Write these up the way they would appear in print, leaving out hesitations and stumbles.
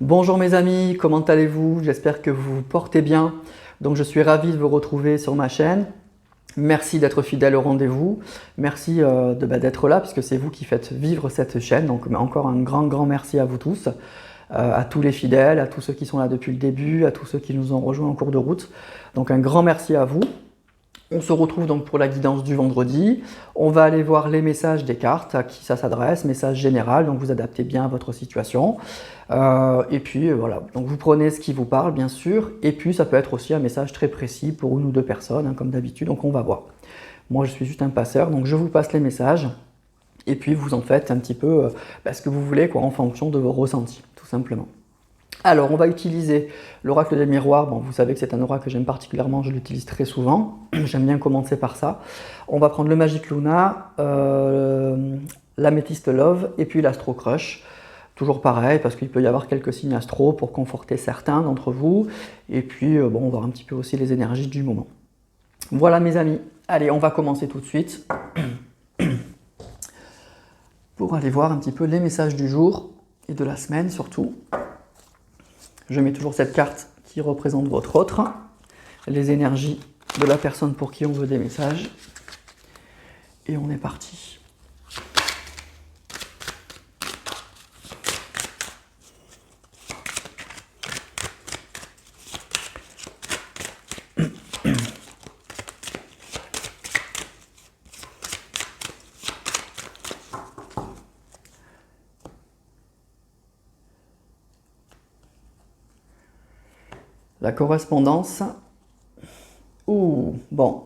Bonjour mes amis, comment allez-vous? J'espère que vous vous portez bien. Donc je suis ravi de vous retrouver sur ma chaîne. Merci d'être fidèle au rendez-vous. Merci d'être là puisque c'est vous qui faites vivre cette chaîne. Donc encore un grand merci à vous tous, à tous les fidèles, à tous ceux qui sont là depuis le début, à tous ceux qui nous ont rejoints en cours de route. Donc un grand merci à vous. On se retrouve donc pour la guidance du vendredi. On va aller voir les messages des cartes, à qui ça s'adresse, message général, donc vous adaptez bien à votre situation. Et puis voilà, donc vous prenez ce qui vous parle bien sûr, et puis ça peut être aussi un message très précis pour une ou deux personnes, hein, comme d'habitude, donc on va voir. Moi je suis juste un passeur, donc je vous passe les messages, et puis vous en faites un petit peu ce que vous voulez, quoi, en fonction de vos ressentis, tout simplement. Alors, on va utiliser l'oracle des miroirs. Bon, vous savez que c'est un oracle que j'aime particulièrement, je l'utilise très souvent. J'aime bien commencer par ça. On va prendre le Magic Luna, l'améthyste Love et puis l'Astro Crush. Toujours pareil, parce qu'il peut y avoir quelques signes astro pour conforter certains d'entre vous. Et puis, bon, on va voir un petit peu aussi les énergies du moment. Voilà mes amis. Allez, on va commencer tout de suite pour aller voir un petit peu les messages du jour et de la semaine surtout. Je mets toujours cette carte qui représente votre autre, les énergies de la personne pour qui on veut des messages. Et on est parti. La correspondance. Ouh, bon.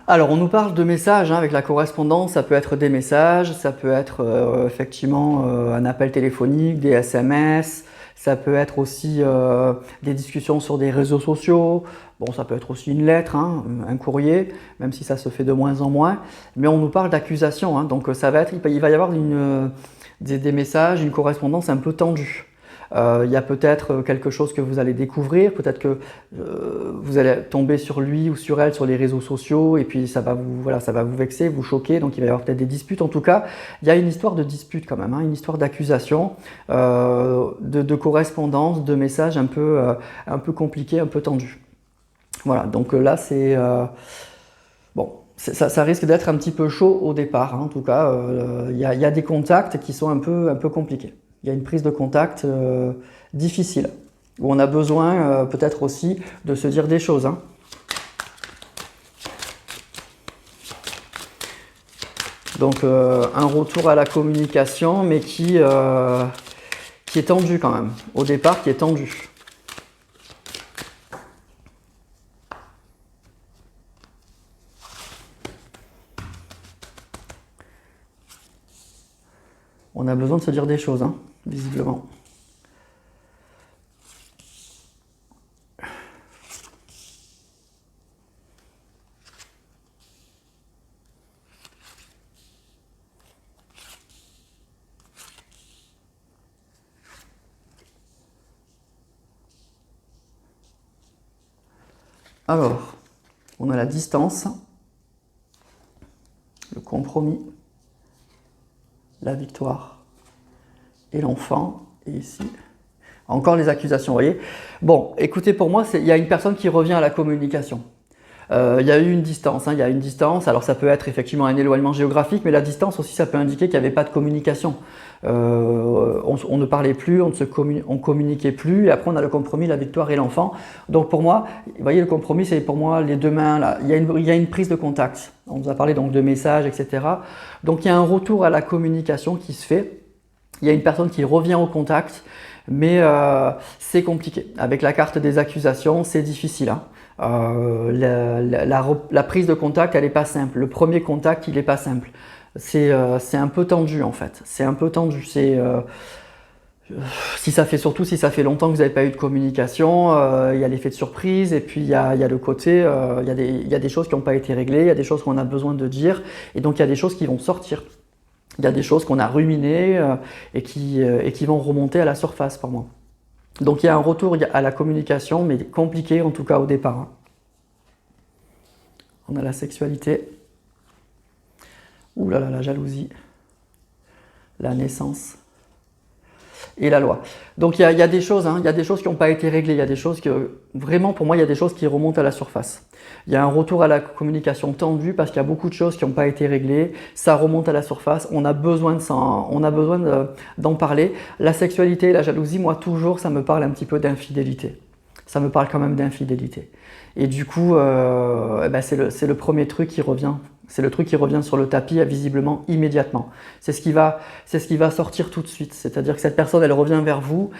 Alors, on nous parle de messages, hein, avec la correspondance. Ça peut être des messages, ça peut être effectivement un appel téléphonique, des SMS, ça peut être aussi des discussions sur des réseaux sociaux. Bon, ça peut être aussi une lettre, hein, un courrier, même si ça se fait de moins en moins. Mais on nous parle d'accusation, hein, donc ça va être, il va y avoir des messages, une correspondance un peu tendue. Il y a peut-être quelque chose que vous allez découvrir, peut-être que vous allez tomber sur lui ou sur elle sur les réseaux sociaux et puis ça va vous vexer, vous choquer, donc il va y avoir peut-être des disputes. En tout cas, il y a une histoire de dispute quand même, hein, une histoire d'accusation, de correspondance, de messages un peu compliqués, un peu tendus. Voilà, donc là c'est... bon, ça risque d'être un petit peu chaud au départ, hein, en tout cas, il y a des contacts qui sont un peu compliqués. Il y a une prise de contact difficile, où on a besoin peut-être aussi de se dire des choses, hein. Donc un retour à la communication, mais qui est tendu quand même, au départ qui est tendu. On a besoin de se dire des choses, hein, visiblement. Alors, on a la distance, le compromis, la victoire et l'enfant. Et ici, encore les accusations, vous voyez. Bon, écoutez, pour moi, il y a une personne qui revient à la communication. Il y a eu une distance, hein, il y a une distance. Alors ça peut être effectivement un éloignement géographique, mais la distance aussi, ça peut indiquer qu'il n'y avait pas de communication. On ne parlait plus, on communiquait plus, et après on a le compromis, la victoire et l'enfant. Donc pour moi, vous voyez, le compromis, c'est pour moi les deux mains, là. Il y a une prise de contact. On nous a parlé donc de messages, etc. Donc il y a un retour à la communication qui se fait. Il y a une personne qui revient au contact, mais c'est compliqué. Avec la carte des accusations, c'est difficile, hein. La prise de contact, elle n'est pas simple. Le premier contact, il n'est pas simple. C'est un peu tendu en fait. C'est un peu tendu. Surtout si ça fait longtemps que vous n'avez pas eu de communication, il y a l'effet de surprise et puis il y a le côté, il y a des choses qui n'ont pas été réglées, il y a des choses qu'on a besoin de dire et donc il y a des choses qui vont sortir. Il y a des choses qu'on a ruminées et qui vont remonter à la surface pour moi. Donc il y a un retour à la communication, mais compliqué en tout cas au départ, hein. On a la sexualité. Ouh là là, la jalousie. La naissance. et la loi. Donc il y a des choses, hein, il y a des choses qui n'ont pas été réglées, il y a des choses que, vraiment pour moi, il y a des choses qui remontent à la surface. Il y a un retour à la communication tendue parce qu'il y a beaucoup de choses qui n'ont pas été réglées, ça remonte à la surface, on a besoin d'en parler. La sexualité, la jalousie, moi toujours, ça me parle un petit peu d'infidélité. Ça me parle quand même d'infidélité. Et du coup, c'est le premier truc qui revient. C'est le truc qui revient sur le tapis visiblement immédiatement. C'est ce qui va sortir tout de suite. C'est-à-dire que cette personne, elle revient vers vous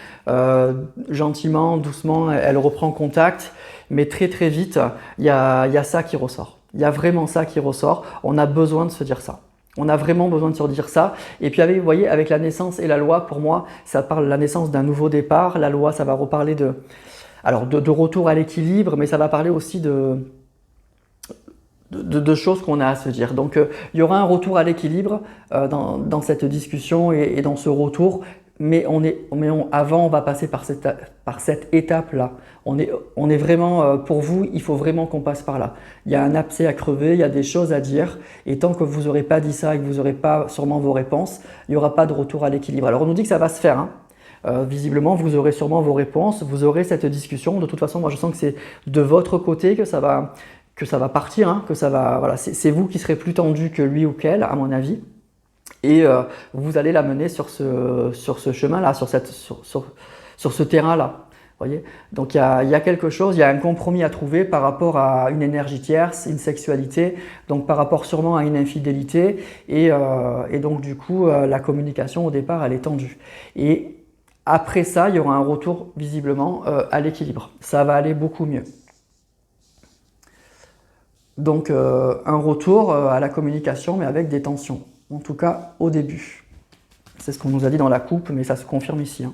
gentiment, doucement, elle reprend contact, mais très très vite, il y a ça qui ressort. Il y a vraiment ça qui ressort. On a besoin de se dire ça. On a vraiment besoin de se dire ça. Et puis, vous voyez, avec la naissance et la loi, pour moi, ça parle de la naissance d'un nouveau départ. La loi, ça va reparler de retour à l'équilibre, mais ça va parler aussi de choses qu'on a à se dire. Donc, il y aura un retour à l'équilibre dans cette discussion et dans ce retour, mais avant, on va passer par cette étape-là. On est vraiment, pour vous, il faut vraiment qu'on passe par là. Il y a un abcès à crever, il y a des choses à dire, et tant que vous n'aurez pas dit ça et que vous n'aurez pas sûrement vos réponses, il n'y aura pas de retour à l'équilibre. Alors, on nous dit que ça va se faire, hein. Visiblement, vous aurez sûrement vos réponses, vous aurez cette discussion. De toute façon, moi, je sens que c'est de votre côté que ça va partir, hein, voilà, c'est vous qui serez plus tendu que lui ou qu'elle, à mon avis. Et vous allez la mener sur ce chemin-là, sur ce terrain-là. Voyez, donc il y a quelque chose, il y a un compromis à trouver par rapport à une énergie tierce, une sexualité, donc par rapport sûrement à une infidélité. Et donc du coup, la communication au départ, elle est tendue. Et après ça, il y aura un retour visiblement à l'équilibre. Ça va aller beaucoup mieux. Donc un retour à la communication, mais avec des tensions. En tout cas, au début. C'est ce qu'on nous a dit dans la coupe, mais ça se confirme ici, hein.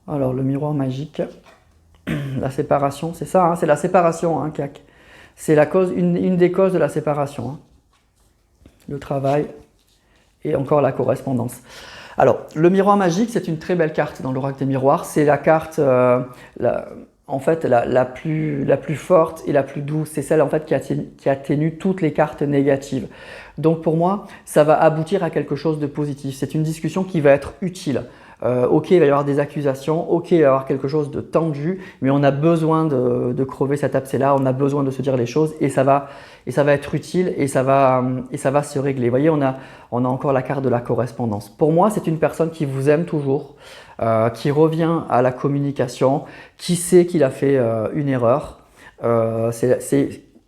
Alors, le miroir magique, la séparation, c'est ça, hein, c'est la séparation, hein, CAC. C'est une des causes de la séparation, hein. Le travail et encore la correspondance. Alors, le miroir magique, c'est une très belle carte dans l'oracle des miroirs. C'est la carte, en fait, la plus forte et la plus douce. C'est celle en fait qui atténue toutes les cartes négatives. Donc pour moi, ça va aboutir à quelque chose de positif. C'est une discussion qui va être utile. Ok, il va y avoir des accusations, ok, il va y avoir quelque chose de tendu, mais on a besoin de crever cet abcès-là, on a besoin de se dire les choses et ça va être utile et ça va se régler. Vous voyez, on a encore la carte de la correspondance. Pour moi, c'est une personne qui vous aime toujours, qui revient à la communication, qui sait qu'il a fait une erreur.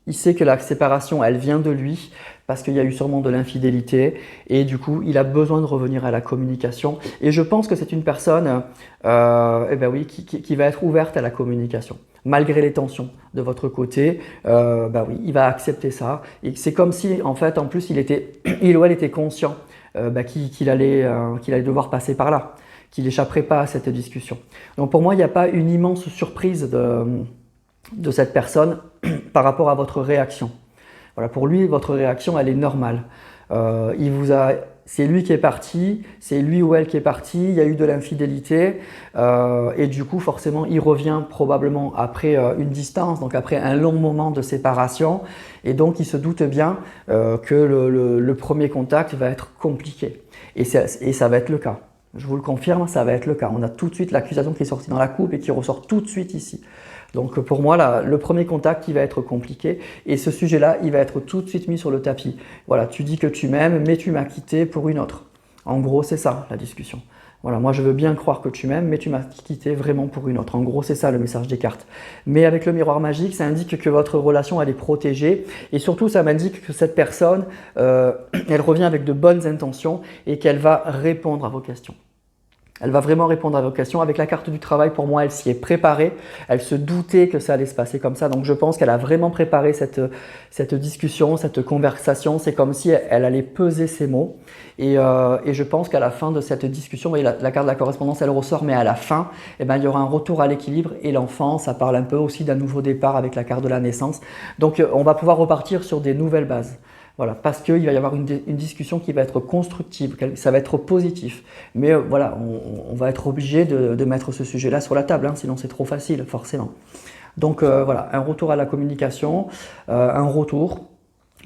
Il sait que la séparation, elle vient de lui parce qu'il y a eu sûrement de l'infidélité et du coup, il a besoin de revenir à la communication. Et je pense que c'est une personne qui va être ouverte à la communication. Malgré les tensions de votre côté, il va accepter ça. Et c'est comme si, en fait, en plus, il ou elle était conscient qu'il allait devoir passer par là, qu'il n'échapperait pas à cette discussion. Donc pour moi, il n'y a pas une immense surprise de cette personne par rapport à votre réaction. Voilà, pour lui, votre réaction, elle est normale. C'est lui qui est parti, c'est lui ou elle qui est parti, il y a eu de l'infidélité et du coup, forcément, il revient probablement après une distance, donc après un long moment de séparation et donc il se doute bien que le premier contact va être compliqué et ça va être le cas. Je vous le confirme, ça va être le cas. On a tout de suite l'accusation qui est sortie dans la coupe et qui ressort tout de suite ici. Donc pour moi, le premier contact, il va être compliqué et ce sujet-là, il va être tout de suite mis sur le tapis. Voilà, tu dis que tu m'aimes, mais tu m'as quitté pour une autre. En gros, c'est ça la discussion. Voilà, moi je veux bien croire que tu m'aimes, mais tu m'as quitté vraiment pour une autre. En gros, c'est ça le message des cartes. Mais avec le miroir magique, ça indique que votre relation, elle est protégée et surtout, ça m'indique que cette personne, elle revient avec de bonnes intentions et qu'elle va répondre à vos questions. Elle va vraiment répondre à vos questions. Avec la carte du travail, pour moi, elle s'y est préparée. Elle se doutait que ça allait se passer comme ça. Donc, je pense qu'elle a vraiment préparé cette discussion, cette conversation. C'est comme si elle allait peser ses mots. Et je pense qu'à la fin de cette discussion, vous voyez, la carte de la correspondance, elle ressort, mais à la fin, il y aura un retour à l'équilibre. Et l'enfant, ça parle un peu aussi d'un nouveau départ avec la carte de la naissance. Donc, on va pouvoir repartir sur des nouvelles bases. Voilà, parce qu'il va y avoir une discussion qui va être constructive, ça va être positif. Mais voilà, on va être obligé de mettre ce sujet-là sur la table, hein, sinon c'est trop facile, forcément. Donc voilà, un retour à la communication, un retour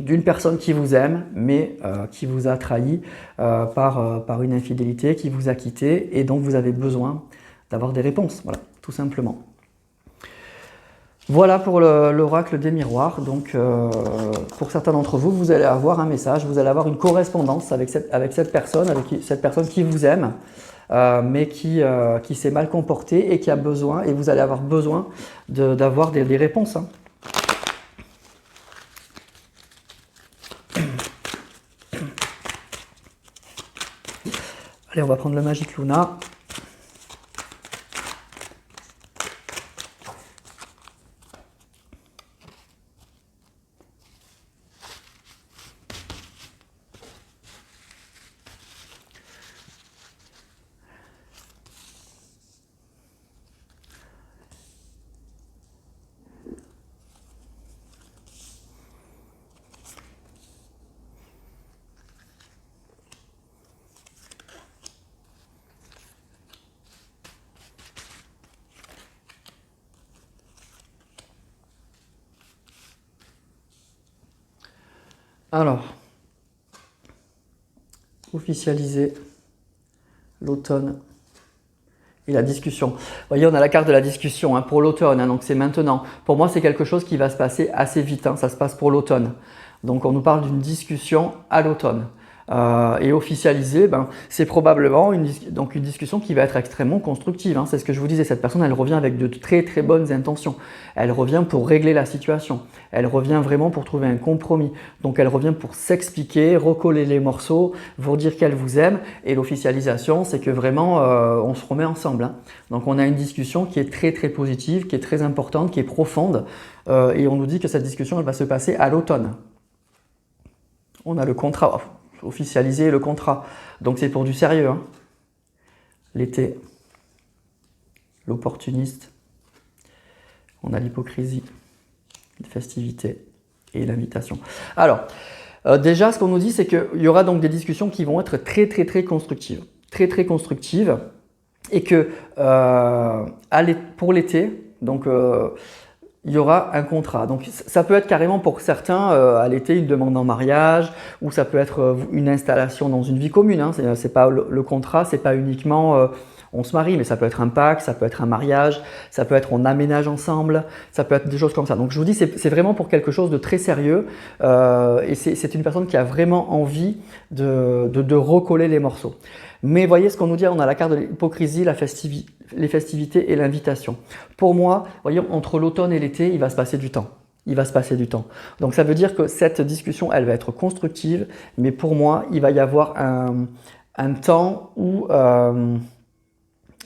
d'une personne qui vous aime, mais qui vous a trahi par une infidélité, qui vous a quitté, et donc vous avez besoin d'avoir des réponses, voilà, tout simplement. Voilà pour l'oracle des miroirs. Donc pour certains d'entre vous, vous allez avoir un message, vous allez avoir une correspondance avec cette personne qui vous aime, mais qui s'est mal comportée et qui a besoin, et vous allez avoir besoin d'avoir des réponses. Hein. Allez, on va prendre le Magic Luna. Alors, officialiser l'automne et la discussion. Vous voyez, on a la carte de la discussion hein, pour l'automne, hein, donc c'est maintenant. Pour moi, c'est quelque chose qui va se passer assez vite, hein, ça se passe pour l'automne. Donc on nous parle d'une discussion à l'automne. Et officialiser, c'est probablement une discussion qui va être extrêmement constructive. Hein. C'est ce que je vous disais, cette personne, elle revient avec de très très bonnes intentions. Elle revient pour régler la situation. Elle revient vraiment pour trouver un compromis. Donc elle revient pour s'expliquer, recoller les morceaux, vous dire qu'elle vous aime. Et l'officialisation, c'est que vraiment, on se remet ensemble. Hein. Donc on a une discussion qui est très très positive, qui est très importante, qui est profonde. Et on nous dit que cette discussion, elle va se passer à l'automne. On a le contrat. Officialiser le contrat. Donc c'est pour du sérieux. Hein. L'été, l'opportuniste, on a l'hypocrisie, les festivités et l'invitation. Alors, déjà ce qu'on nous dit, c'est qu'il y aura donc des discussions qui vont être très très très constructives. Très très constructives. Et que pour l'été, donc il y aura un contrat. Donc ça peut être carrément pour certains à l'été une demande en mariage, ou ça peut être une installation dans une vie commune. Hein. C'est pas le contrat, c'est pas uniquement on se marie, mais ça peut être un pacte, ça peut être un mariage, ça peut être on aménage ensemble, ça peut être des choses comme ça. Donc je vous dis, c'est vraiment pour quelque chose de très sérieux et c'est une personne qui a vraiment envie de recoller les morceaux. Mais voyez ce qu'on nous dit, on a la carte de l'hypocrisie, les festivités et l'invitation. Pour moi, voyez, entre l'automne et l'été, il va se passer du temps. Il va se passer du temps. Donc ça veut dire que cette discussion, elle va être constructive, mais pour moi, il va y avoir un temps où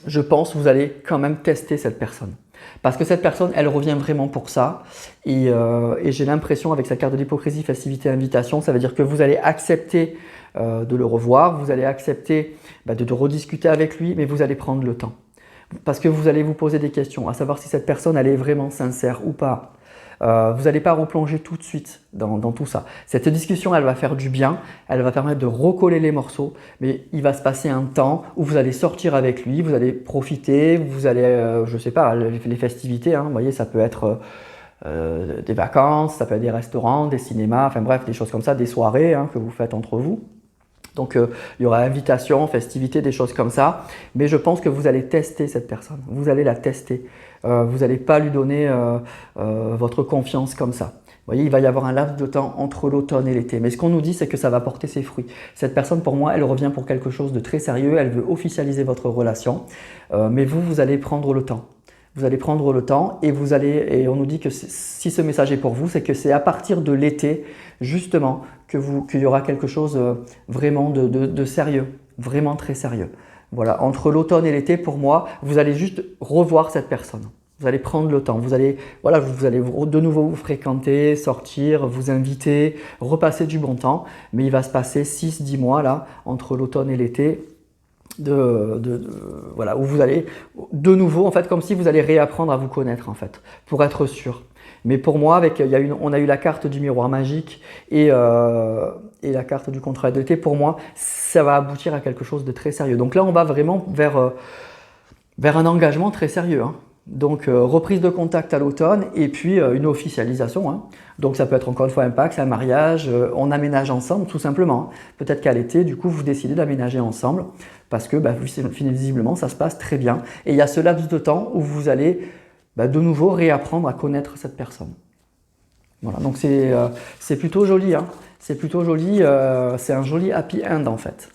je pense vous allez quand même tester cette personne. Parce que cette personne, elle revient vraiment pour ça. Et j'ai l'impression, avec cette carte de l'hypocrisie, festivité, invitation, ça veut dire que vous allez accepter de le revoir, vous allez accepter de rediscuter avec lui, mais vous allez prendre le temps. Parce que vous allez vous poser des questions, à savoir si cette personne, elle est vraiment sincère ou pas. Vous n'allez pas replonger tout de suite dans tout ça. Cette discussion, elle va faire du bien, elle va permettre de recoller les morceaux, mais il va se passer un temps où vous allez sortir avec lui, vous allez profiter, vous allez, je ne sais pas, les festivités, hein, vous voyez, ça peut être des vacances, ça peut être des restaurants, des cinémas, enfin bref, des choses comme ça, des soirées hein, que vous faites entre vous. Donc il y aura invitation, festivité, des choses comme ça. Mais je pense que vous allez tester cette personne. Vous allez la tester. Vous n'allez pas lui donner votre confiance comme ça. Vous voyez, il va y avoir un laps de temps entre l'automne et l'été. Mais ce qu'on nous dit, c'est que ça va porter ses fruits. Cette personne, pour moi, elle revient pour quelque chose de très sérieux. Elle veut officialiser votre relation. Mais vous allez prendre le temps. Vous allez prendre le temps et on nous dit que si ce message est pour vous, c'est que c'est à partir de l'été, justement, qu'il y aura quelque chose vraiment de sérieux, vraiment très sérieux. Voilà, entre l'automne et l'été, pour moi, vous allez juste revoir cette personne. Vous allez prendre le temps, vous allez de nouveau vous fréquenter, sortir, vous inviter, repasser du bon temps. Mais il va se passer 6-10 mois là, entre l'automne et l'été. voilà, où vous allez de nouveau, en fait, comme si vous allez réapprendre à vous connaître, en fait, pour être sûr. Mais pour moi, on a eu la carte du miroir magique et la carte du contrat d'été. Pour moi, ça va aboutir à quelque chose de très sérieux. Donc là, on va vraiment vers un engagement très sérieux, hein. Donc reprise de contact à l'automne et puis une officialisation, hein. Donc ça peut être encore une fois un pacte, un mariage, on aménage ensemble tout simplement, hein. Peut-être qu'à l'été, du coup, vous décidez d'aménager ensemble parce que visiblement ça se passe très bien. Et il y a ce laps de temps où vous allez de nouveau réapprendre à connaître cette personne. Voilà, donc c'est plutôt joli, hein. C'est plutôt joli, c'est un joli happy end en fait.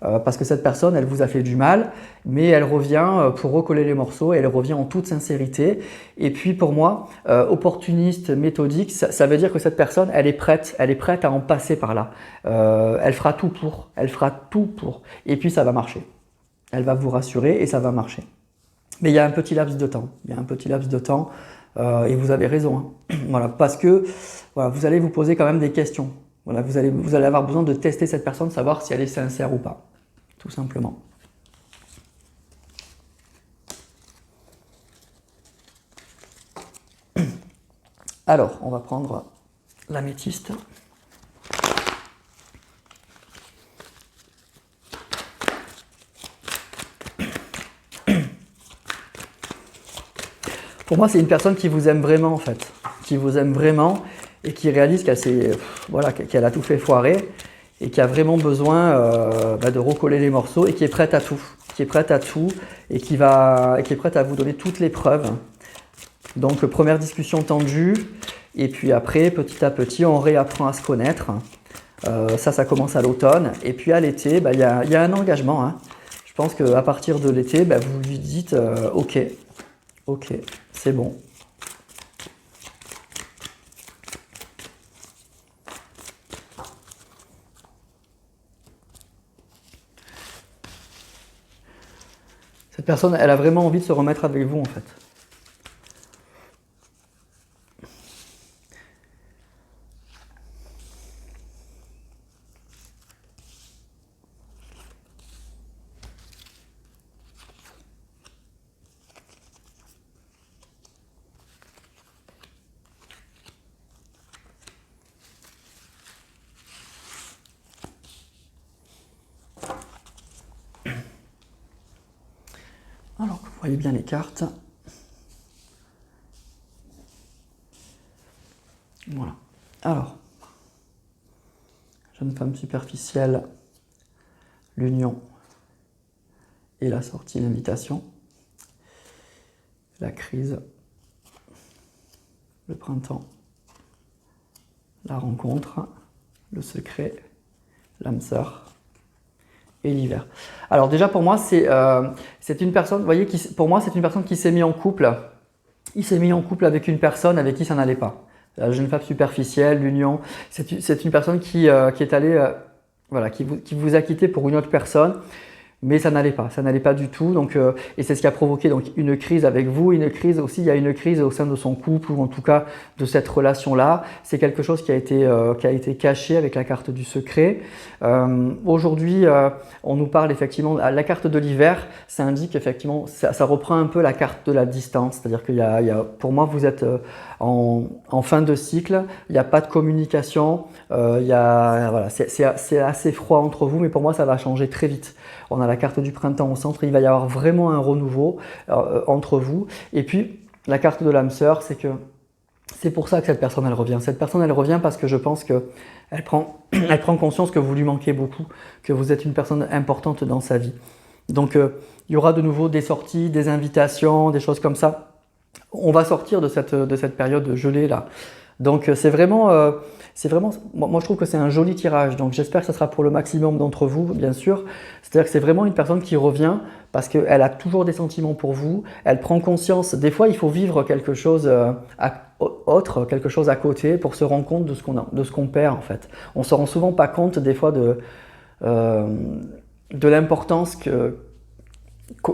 Parce que cette personne, elle vous a fait du mal, mais elle revient pour recoller les morceaux, et elle revient en toute sincérité. Et puis pour moi, opportuniste, méthodique, ça veut dire que cette personne, elle est prête à en passer par là. Elle fera tout pour, et puis ça va marcher. Elle va vous rassurer et ça va marcher. Mais il y a un petit laps de temps, et vous avez raison, hein. Voilà, parce que voilà, vous allez vous poser quand même des questions. Voilà, vous allez avoir besoin de tester cette personne, savoir si elle est sincère ou pas, tout simplement. Alors, on va prendre l'améthyste. Pour moi, c'est une personne qui vous aime vraiment, en fait. Qui vous aime vraiment et qui réalise qu'elle a tout fait foirer et qui a vraiment besoin de recoller les morceaux et qui est prête à tout. Qui est prête à tout et qui est prête à vous donner toutes les preuves. Donc, première discussion tendue. Et puis après, petit à petit, on réapprend à se connaître. Ça commence à l'automne. Et puis à l'été, il y a un engagement, hein. Je pense qu'à partir de l'été, vous lui dites ok, c'est bon. Cette personne, elle a vraiment envie de se remettre avec vous en fait. Alors que vous voyez bien les cartes. Voilà. Alors, jeune femme superficielle, l'union et la sortie, l'invitation, la crise, le printemps, la rencontre, le secret, l'âme sœur et l'hiver. Alors déjà pour moi c'est une personne, vous voyez, pour moi c'est une personne qui s'est mis en couple. Il s'est mis en couple avec une personne avec qui ça n'allait pas. La jeune femme superficielle, l'union, c'est une personne qui est allée, voilà, qui vous a quitté pour une autre personne. Mais ça n'allait pas du tout. Donc, et c'est ce qui a provoqué donc une crise avec vous, une crise aussi. Il y a une crise au sein de son couple ou en tout cas de cette relation-là. C'est quelque chose qui a été caché avec la carte du secret. Aujourd'hui, on nous parle effectivement. La carte de l'hiver, ça indique effectivement, ça reprend un peu la carte de la distance. C'est-à-dire pour moi, vous êtes en fin de cycle. Il n'y a pas de communication. Voilà, c'est assez froid entre vous, mais pour moi, ça va changer très vite. On a la carte du printemps au centre, il va y avoir vraiment un renouveau entre vous. Et puis, la carte de l'âme sœur, c'est pour ça que cette personne, elle revient. Cette personne, elle revient parce que je pense qu'elle prend conscience que vous lui manquez beaucoup, que vous êtes une personne importante dans sa vie. Donc, il y aura de nouveau des sorties, des invitations, des choses comme ça. On va sortir de cette période gelée là. Donc, c'est vraiment, moi je trouve que c'est un joli tirage, donc j'espère que ce sera pour le maximum d'entre vous, bien sûr. C'est-à-dire que c'est vraiment une personne qui revient parce qu'elle a toujours des sentiments pour vous, elle prend conscience, des fois il faut vivre quelque chose quelque chose à côté pour se rendre compte de ce qu'on perd en fait. On se rend souvent pas compte des fois de l'importance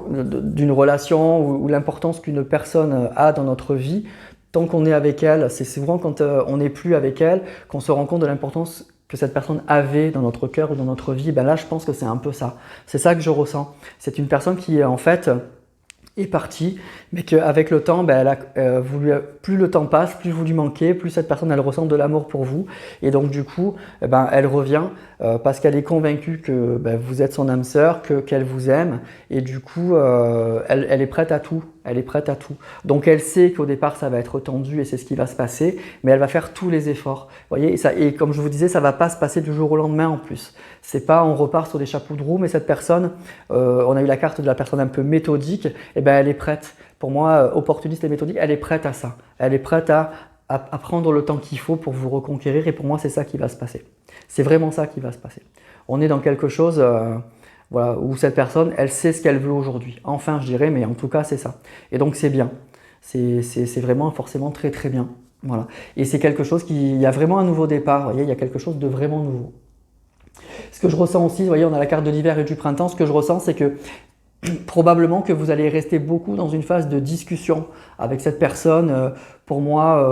d'une relation ou l'importance qu'une personne a dans notre vie. Tant qu'on est avec elle, c'est souvent quand on n'est plus avec elle qu'on se rend compte de l'importance que cette personne avait dans notre cœur ou dans notre vie, ben là je pense que c'est un peu ça. C'est ça que je ressens. C'est une personne qui en fait est partie, mais qu'avec le temps, ben, plus le temps passe, plus vous lui manquez, plus cette personne elle ressent de l'amour pour vous, et donc du coup, ben, elle revient parce qu'elle est convaincue que ben, vous êtes son âme sœur, qu'elle vous aime, et du coup, elle est prête à tout. Elle est prête à tout. Donc elle sait qu'au départ ça va être tendu et c'est ce qui va se passer, mais elle va faire tous les efforts. Vous voyez, et comme je vous disais, ça ne va pas se passer du jour au lendemain en plus. C'est pas on repart sur des chapeaux de roue, mais cette personne, on a eu la carte de la personne un peu méthodique, et ben elle est prête. Pour moi, opportuniste et méthodique, elle est prête à ça. Elle est prête à prendre le temps qu'il faut pour vous reconquérir, et pour moi c'est ça qui va se passer. C'est vraiment ça qui va se passer. On est dans quelque chose voilà, où cette personne, elle sait ce qu'elle veut aujourd'hui. Enfin, je dirais, mais en tout cas, c'est ça. Et donc, c'est bien. C'est vraiment forcément très, très bien. Voilà. Et c'est quelque chose il y a vraiment un nouveau départ. Vous voyez, il y a quelque chose de vraiment nouveau. Ce que je ressens aussi, vous voyez, on a la carte de l'hiver et du printemps. Ce que je ressens, c'est que probablement que vous allez rester beaucoup dans une phase de discussion avec cette personne. Pour moi,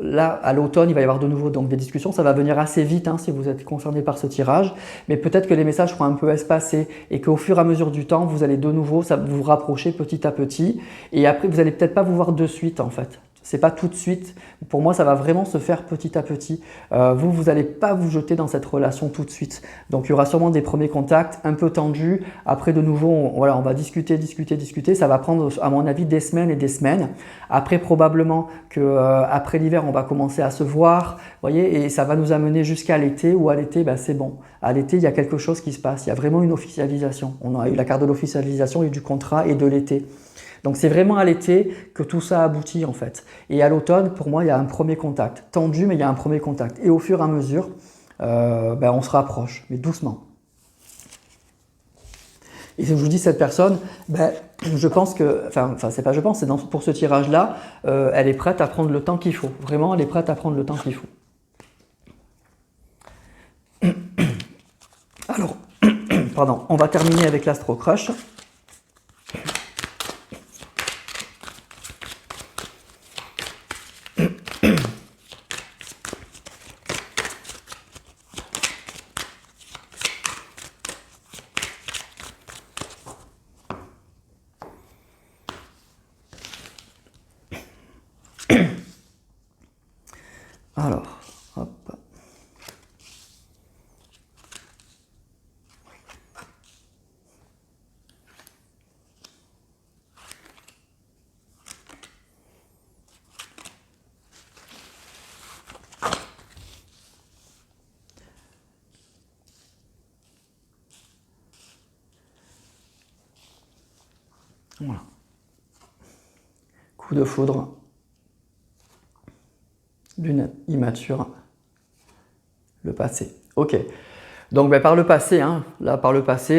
là, à l'automne, il va y avoir de nouveau donc, des discussions. Ça va venir assez vite hein, si vous êtes concerné par ce tirage. Mais peut-être que les messages seront un peu espacés et qu'au fur et à mesure du temps, vous allez de nouveau vous rapprocher petit à petit. Et après, vous n'allez peut-être pas vous voir de suite en fait. C'est pas tout de suite. Pour moi, ça va vraiment se faire petit à petit. Vous n'allez pas vous jeter dans cette relation tout de suite. Donc, il y aura sûrement des premiers contacts un peu tendus. Après, de nouveau, on va discuter. Ça va prendre, à mon avis, des semaines et des semaines. Après, probablement qu'après l'hiver, on va commencer à se voir. Voyez, et ça va nous amener jusqu'à l'été. Ou à l'été, ben, c'est bon. À l'été, il y a quelque chose qui se passe. Il y a vraiment une officialisation. On a eu la carte de l'officialisation et du contrat et de l'été. Donc c'est vraiment à l'été que tout ça aboutit en fait. Et à l'automne, pour moi, il y a un premier contact. Tendu, mais il y a un premier contact. Et au fur et à mesure, on se rapproche, mais doucement. Et je vous dis, cette personne, je pense que, c'est pas je pense, c'est pour ce tirage-là, elle est prête à prendre le temps qu'il faut. Vraiment, elle est prête à prendre le temps qu'il faut. Alors, pardon, on va terminer avec l'Astro Crush. Alors, hop. Voilà. Coup de foudre. Lune immature. Le passé. Ok. Donc par le passé,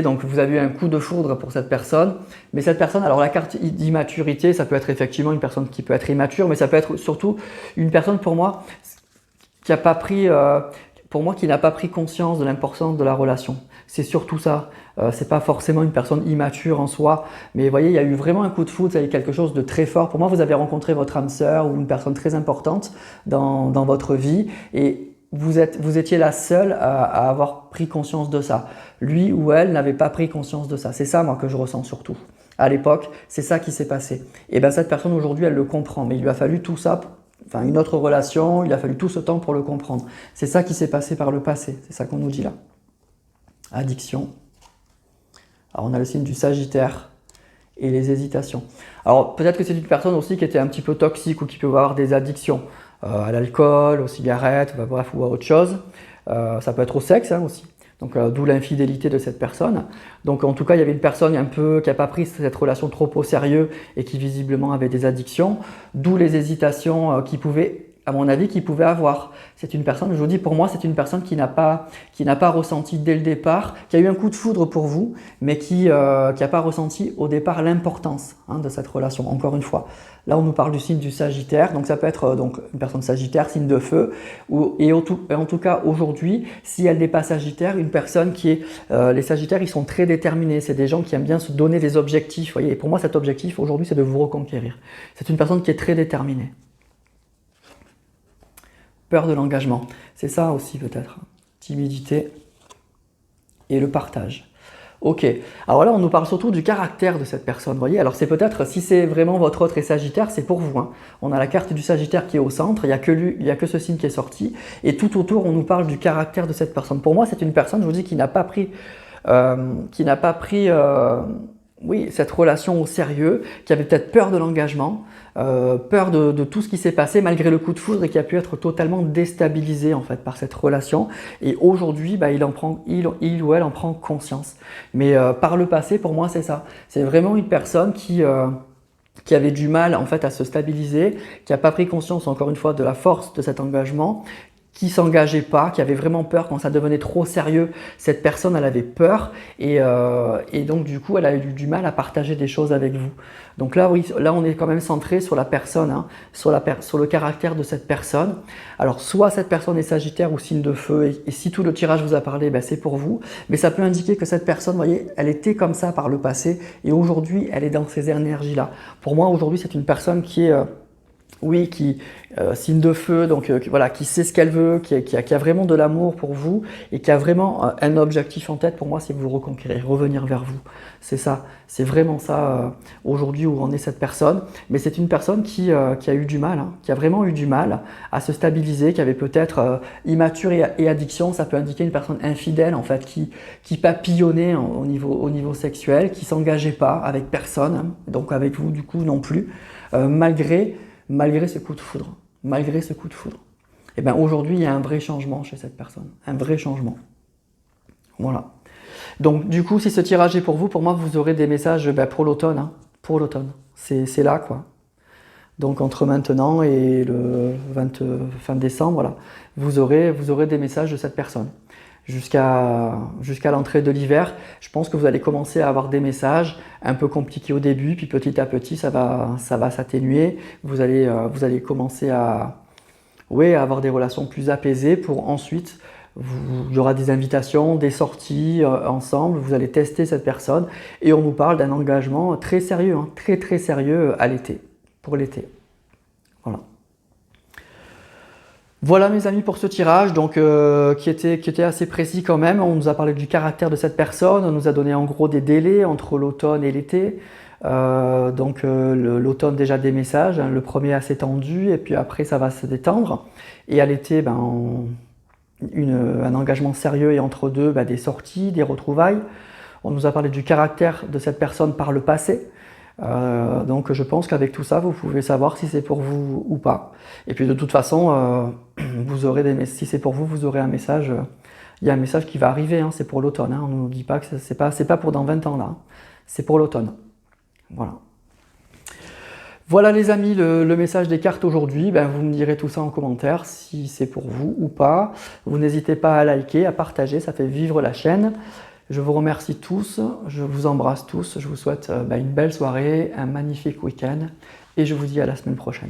donc vous avez eu un coup de foudre pour cette personne, mais cette personne, alors la carte d'immaturité, ça peut être effectivement une personne qui peut être immature, mais ça peut être surtout une personne pour moi qui n'a pas pris, qui n'a pas pris conscience de l'importance de la relation. C'est surtout ça. C'est pas forcément une personne immature en soi, mais vous voyez, il y a eu vraiment un coup de foudre, ça a eu quelque chose de très fort. Pour moi, vous avez rencontré votre âme sœur ou une personne très importante dans votre vie et vous étiez la seule à avoir pris conscience de ça. Lui ou elle n'avait pas pris conscience de ça. C'est ça, moi, que je ressens surtout. À l'époque, c'est ça qui s'est passé. Et bien, cette personne, aujourd'hui, elle le comprend. Mais il lui a fallu tout ça, une autre relation, il a fallu tout ce temps pour le comprendre. C'est ça qui s'est passé par le passé. C'est ça qu'on nous dit là. Addiction. Alors, on a le signe du Sagittaire et les hésitations. Alors, peut-être que c'est une personne aussi qui était un petit peu toxique ou qui peut avoir des addictions. À l'alcool, aux cigarettes, bref, ou à autre chose. Ça peut être au sexe aussi. Donc d'où l'infidélité de cette personne. Donc en tout cas, il y avait une personne un peu qui n'a pas pris cette relation trop au sérieux et qui visiblement avait des addictions. D'où les hésitations qu'il pouvait avoir. C'est une personne, je vous dis, pour moi, c'est une personne qui n'a pas ressenti dès le départ, qui a eu un coup de foudre pour vous, mais qui n'a pas ressenti au départ l'importance de cette relation. Encore une fois, là on nous parle du signe du Sagittaire, donc ça peut être donc une personne Sagittaire, signe de feu, et en tout cas aujourd'hui, si elle n'est pas Sagittaire, une personne qui est… les Sagittaires, ils sont très déterminés, c'est des gens qui aiment bien se donner des objectifs, voyez, et pour moi cet objectif aujourd'hui, c'est de vous reconquérir. C'est une personne qui est très déterminée. Peur de l'engagement, c'est ça aussi peut-être. timidité et le partage. Ok, alors là on nous parle surtout du caractère de cette personne, vous voyez. Alors c'est peut-être, si c'est vraiment votre autre est Sagittaire, c'est pour vous, hein. On a la carte du Sagittaire qui est au centre, il n'y a que ce signe qui est sorti, et tout autour on nous parle du caractère de cette personne. Pour moi c'est une personne, je vous dis, qui n'a pas pris, oui, cette relation au sérieux, qui avait peut-être peur de l'engagement, peur de tout ce qui s'est passé malgré le coup de foudre et qui a pu être totalement déstabilisé en fait par cette relation. Et aujourd'hui, bah, il ou elle en prend conscience. Mais par le passé, pour moi, c'est ça. C'est vraiment une personne qui avait du mal en fait à se stabiliser, qui n'a pas pris conscience encore une fois de la force de cet engagement, qui s'engageait pas, qui avait vraiment peur quand ça devenait trop sérieux. Cette personne, elle avait peur et donc du coup, elle a eu du mal à partager des choses avec vous. Donc là, oui, là, on est quand même centré sur la personne, hein, sur le caractère de cette personne. Alors, soit cette personne est Sagittaire ou signe de feu, et si tout le tirage vous a parlé, ben, c'est pour vous. Mais ça peut indiquer que cette personne, vous voyez, elle était comme ça par le passé et aujourd'hui, elle est dans ces énergies-là. Pour moi, aujourd'hui, c'est une personne qui est oui, signe de feu, donc voilà, qui sait ce qu'elle veut, qui a vraiment de l'amour pour vous et qui a vraiment un objectif en tête. Pour moi, c'est vous reconquérir, revenir vers vous. C'est ça, c'est vraiment ça aujourd'hui où en est cette personne. Mais c'est une personne qui a eu du mal, hein, qui a vraiment eu du mal à se stabiliser, qui avait peut-être immature et addiction. Ça peut indiquer une personne infidèle en fait, qui papillonnait au niveau sexuel, qui s'engageait pas avec personne, hein, donc avec vous du coup non plus, malgré ce coup de foudre, et bien aujourd'hui il y a un vrai changement chez cette personne, un vrai changement. Voilà. Donc du coup, si ce tirage est pour vous, pour moi vous aurez des messages pour l'automne, hein, pour l'automne. C'est là quoi. Donc entre maintenant et le fin décembre, voilà, vous aurez des messages de cette personne. Jusqu'à l'entrée de l'hiver, je pense que vous allez commencer à avoir des messages un peu compliqués au début, puis petit à petit ça va s'atténuer. Vous allez commencer à avoir des relations plus apaisées pour ensuite, il y aura des invitations, des sorties ensemble, vous allez tester cette personne et on nous parle d'un engagement très sérieux, hein, très très sérieux à l'été, pour l'été. Voilà. Voilà mes amis pour ce tirage, donc qui était assez précis quand même. On nous a parlé du caractère de cette personne, on nous a donné en gros des délais entre l'automne et l'été. L'automne déjà des messages, hein, le premier assez tendu et puis après ça va se détendre. Et à l'été, un engagement sérieux et entre deux, des sorties, des retrouvailles. On nous a parlé du caractère de cette personne par le passé. Donc je pense qu'avec tout ça, vous pouvez savoir si c'est pour vous ou pas. Et puis de toute façon, si c'est pour vous, vous aurez un message. Il y a un message qui va arriver, hein, c'est pour l'automne. Hein, on ne nous dit pas que c'est pas pour dans 20 ans là. Hein, c'est pour l'automne. Voilà. Voilà les amis, le message des cartes aujourd'hui. Vous me direz tout ça en commentaire, si c'est pour vous ou pas. Vous n'hésitez pas à liker, à partager, ça fait vivre la chaîne. Je vous remercie tous, je vous embrasse tous, je vous souhaite une belle soirée, un magnifique week-end et je vous dis à la semaine prochaine.